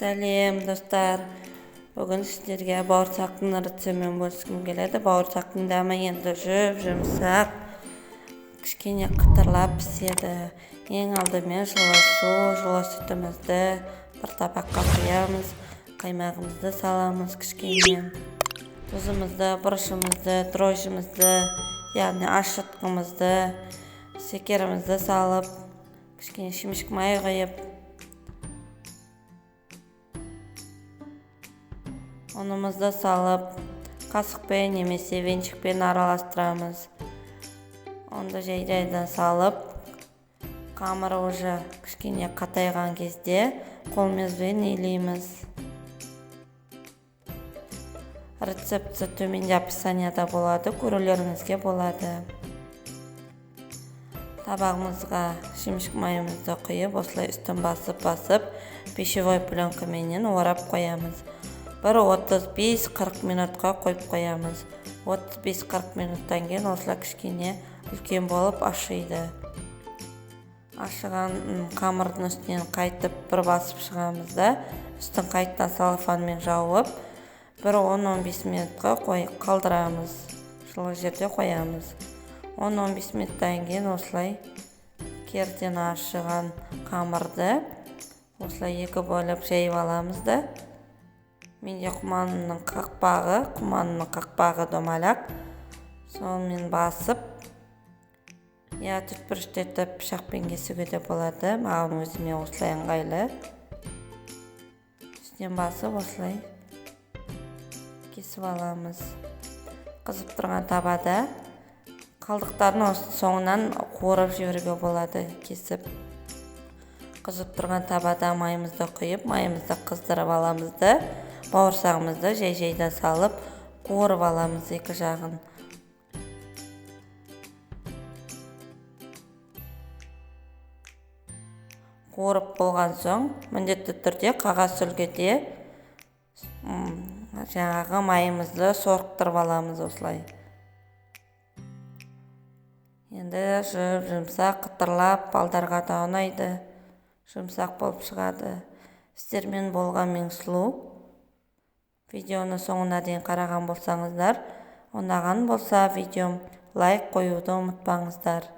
Сәлем, достар. Бүгін сіздерге бауырсақтың рецептімен бөліскім келеді. Бауырсақтың дәмі енді жұмсақ, кішкене қытырлап піседі. Ең алдымен жылы сүтімізді бір табаққа құямыз, қаймағымызды саламыз кішкене. Тұзымызды, бұрышымызды, дрожжімізді, яғни ашытқымызды, шекерімізді салып, кішкене шемішек май құйып, ұнымызды салып, қасықпен немесе венчикпен араластырамыз. Онды жайдан салып, қамыры уже кішкене қатайған кезде қолымызбен илейміз. Рецепті төменде описанияда болады, көрулеріңізге болады. Табағымызға шемішек майымызды құйып, осылай үстін басып, пищевой пленкаменен орап қоямыз. Бір 35-40 минутқа қойып қоямыз. 35-40 минуттан кейін осылай кішкене үлкен болып ашиды. Ашыған қамырдың үстінен қайтып бір басып шығамыз да, үстін қайттан салфанмен жауып, бір 10-15 минутқа қалдырамыз. Жылы жерде қоямыз. 10-15 минуттан кейін осылай керден ашыған қамырды осылай екі бөліп жайып аламыз да, менде құманның қақпағы домалақ, сонымен басып, түтпіріштетіп пышақпен кесуге де болады. Маған өзіме осылай ыңғайлы. Үстінен басып осылай кесіп аламыз. Қызып тұрған табада қалдықтарын соңынан қуырып жіберуге болады, кесіп. Қызып тұрған табада майымызды құйып, майымызды қыздырып аламыз да, бауырсағымызды жайдан салып, қуырып аламыз екі жағын. Қуырып болған соң, міндетті түрде қағаз сүлгіде жаңағы майымызды сорықтырып аламыз осылай. Енді жұмсақ, қытырлап, балдарға да ұнайды, жұмсақ болып шығады. Сіздермен болған мен сұлу. Видеоны соңына дейін қараған болсаңыздар, ұнаған болса видеом лайк қоюды ұмытпаңыздар.